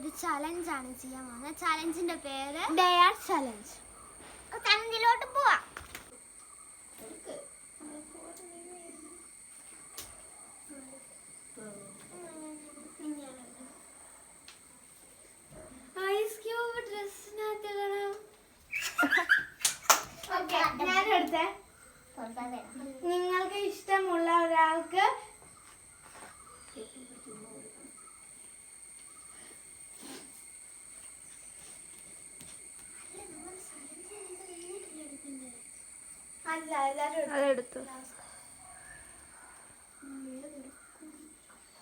ഒരു ചലഞ്ചാണ് ചെയ്യാൻ പോകുന്നത്. ചലഞ്ചിന്റെ പേര് ഡയർ ചലഞ്ച്. ചലഞ്ചിലോട്ട് പോവാം. ഐസ് ക്യൂബ് ഡ്രസ്സിനകത്ത് ഞാനെടുത്തേ. നിങ്ങൾക്ക് ഇഷ്ടമുള്ള ഒരാൾക്ക് അല്ല എല്ലാരും അതെടുത്തു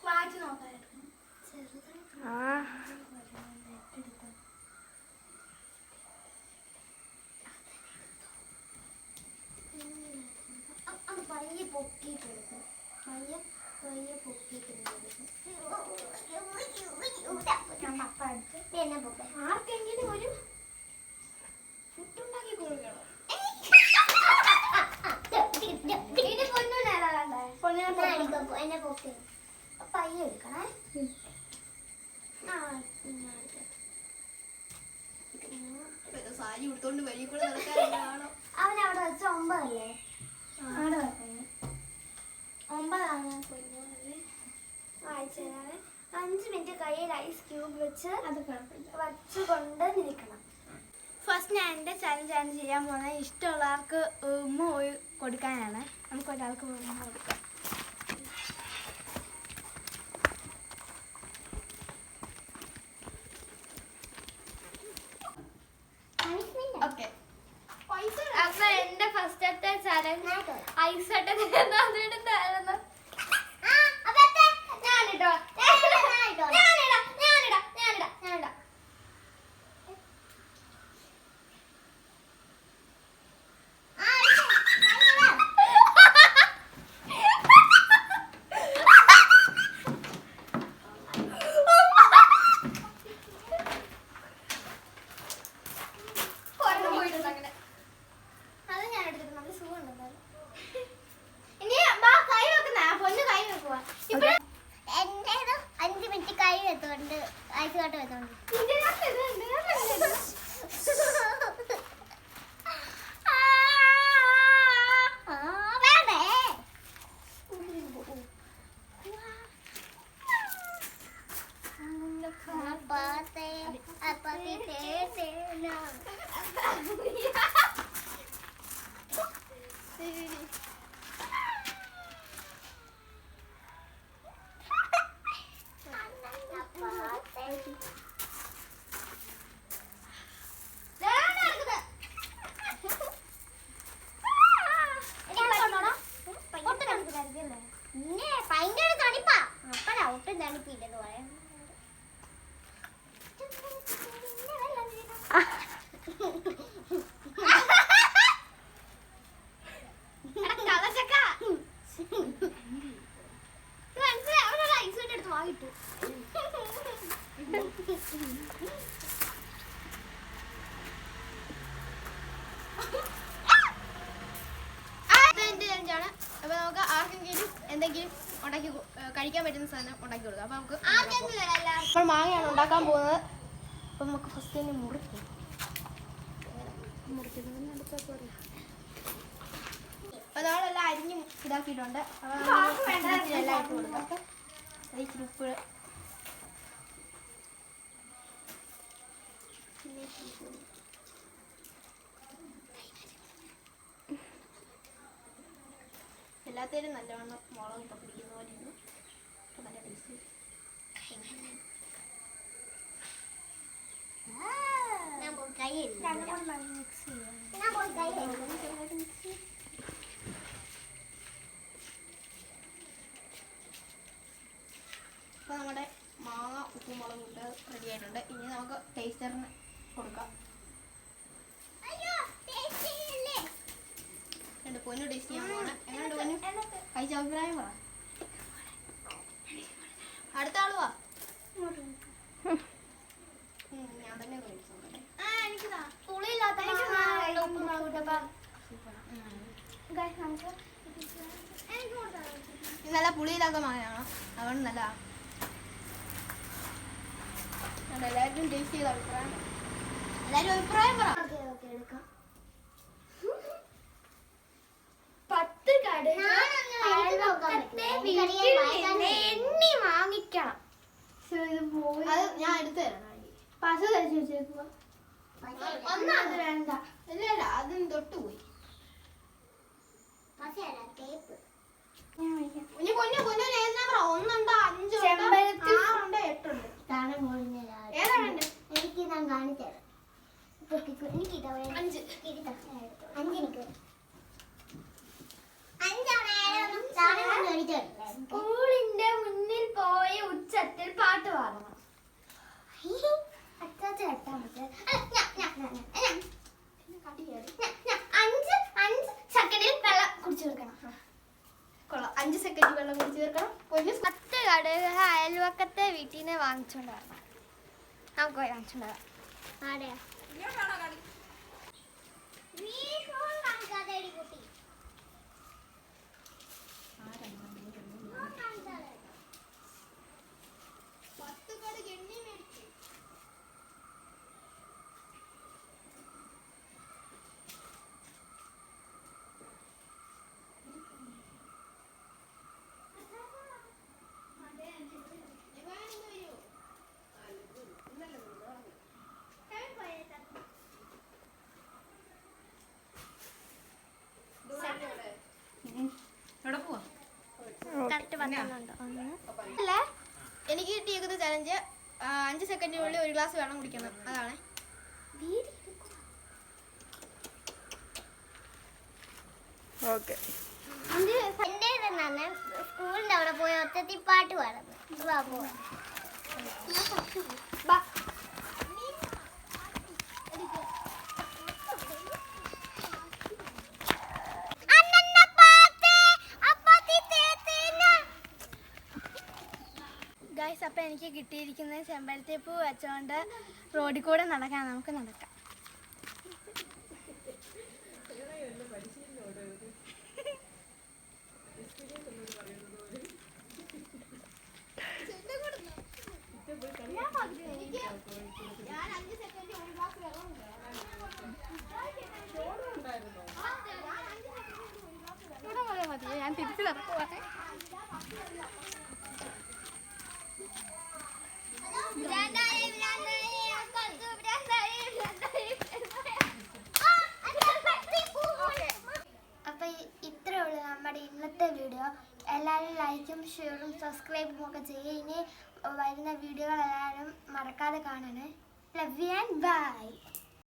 മാറ്റി നോക്കാൻ. പയ്യെ പൊക്കിയിട്ടെടുക്കും. പയ്യെ പൊക്കിയിട്ടെടുക്കും. ആർക്കെങ്കിലും ഒരു ഫുഡുണ്ടാക്കി കൊടുക്കണം. എന്നെ പൊക്കി പയ്യെ എടുക്കണേ. സാരി ഉടുത്തോണ്ട് വഴി കൂടെ നടക്കാനാണോ? അവൻ അവിടെ വെച്ച 9 അല്ലേ? അവിടെ വെക്കണേ. 9 ആണ്. വായിച്ചു തരാണ്. 5 മിനിറ്റ് കയ്യിൽ ഐസ് ക്യൂബ് വെച്ച് വച്ചുകൊണ്ട് നിൽക്കണം. ഫസ്റ്റ് ഞാൻ എൻ്റെ ചലഞ്ചാണ് ചെയ്യാൻ പോകുന്നത്. ഇഷ്ടമുള്ളവർക്ക് ഉമ്മ പോയി കൊടുക്കാനാണ്. നമുക്ക് ഒരാൾക്ക് ഉമ്മ കൊടുക്കാം. ഓക്കെ, അപ്പൊ എന്റെ ഫസ്റ്റത്തെ ചലഞ്ച് ഐസ് ഇടുന്നായിരുന്നു. ഞാനിട്ടോ ഞാനിടാം. അപ്പൊ നമുക്ക് ആർക്കെങ്കിലും എന്തെങ്കിലും ഉണ്ടാക്കി കഴിക്കാൻ പറ്റുന്ന സാധനം ഉണ്ടാക്കി കൊടുക്കാം. അപ്പൊ നമുക്ക് നമ്മൾ മാങ്ങയാണ് ഉണ്ടാക്കാൻ പോകുന്നത്. അപ്പൊ നമുക്ക് ഫസ്റ്റ് തന്നെ മുറിക്കും. അപ്പൊ നമ്മളെല്ലാം അരിഞ്ഞ് ഇതാക്കിയിട്ടുണ്ട്. എല്ലാം ഇട്ട് കൊടുക്കാം. ഇച്ചിരി ഉപ്പ്, എല്ലാത്തേലും നല്ലവണ്ണം മുളക് ഇപ്പം പിടിക്കുന്ന പോലെ ഇരുന്നു. നല്ല ടേസ്റ്റ്. അപ്പോൾ നമ്മുടെ മാങ്ങ ഉപ്പും മുളകും ഇട്ട് റെഡി ആയിട്ടുണ്ട്. ഇനി നമുക്ക് ടേസ്റ്ററിന് കൊടുക്കാം. പൊന്നു ടേസ്റ്റ് ചെയ്യാൻ പോകണം. എങ്ങനെയുണ്ട് പൊന്നു? കഴിച്ച അഭിപ്രായം പറ. അടുത്ത ആള് വാ. ഞാൻ തന്നെ നല്ല പുളിയിലൊക്കെ മാങ്ങയാണ്. അതുകൊണ്ട് നല്ല എല്ലാവരും ടേസ്റ്റ് ചെയ്ത അഭിപ്രായം എല്ലാവരും അഭിപ്രായം പറ. എടുക്കാം. 10 കടുക് അയൽവക്കത്തെ വീട്ടിൽ നിന്ന് എണ്ണി വാങ്ങിക്കണം. അത് ഞാൻ എടുത്തു തരാം. പശ തയ്ച്ചു വെച്ചേക്കുക. ഒന്നത് വേണ്ട. ഇല്ല അതും തൊട്ടുപോയി. ഇനി പൊന്നു ഏത് നമ്പറാ? 1 ഉണ്ട്, 5 ഉണ്ട്, 6 ഉണ്ട്, 8 ഉണ്ട്. ഏതാ വേണ്ടേ? എനിക്ക് ഞാൻ കാണിച്ചുതരാം. എനിക്ക് 5. സ്കൂളിന്റെ മുന്നിൽ പോയി ഉച്ചത്തിൽ പാട്ട് പാടണം. അച്ചാച്ച കേട്ടാ മതി. 5 സെക്കൻഡിൽ വെള്ളം കുടിച്ചു തീർക്കണം. കൊള്ളാം. 5 സെക്കൻഡ് വെള്ളം കുടിച്ച് തീർക്കണം. പൊന്നു 10 കടുക് അയൽവക്കത്തെ വീട്ടിൽ നിന്ന് വാങ്ങിച്ചോണ്ട് വരണം. നമുക്ക് പോയി വാങ്ങിച്ചോണ്ട് വരാം. എനിക്ക് കിട്ടിയിരിക്കുന്ന ചലഞ്ച് 5 സെക്കൻഡിനുള്ളിൽ 1 ഗ്ലാസ് വെള്ളം കുടിക്കണം. അതാണ്. ഓക്കെ. സ്കൂളിന്റെ അവിടെ പോയി ഒറ്റത്തി പാട്ട് പാടുന്നു. ഗൈസ്, അപ്പം എനിക്ക് കിട്ടിയിരിക്കുന്നത് ചെമ്പരത്തിപ്പൂ വെച്ചുകൊണ്ട് റോഡിൽ കൂടെ നടക്കാം. നമുക്ക് നടക്കാം. ഞാൻ തിരിച്ചു നടക്കുവാണ്. അപ്പൊ ഇത്രേ ഉള്ളൂ നമ്മുടെ ഇന്നത്തെ വീഡിയോ. എല്ലാവരും ലൈക്കും ഷെയറും സബ്സ്ക്രൈബും ഒക്കെ ചെയ്യുക. ഇനി വരുന്ന വീഡിയോകൾ എല്ലാവരും മറക്കാതെ കാണണേ. Love you and by.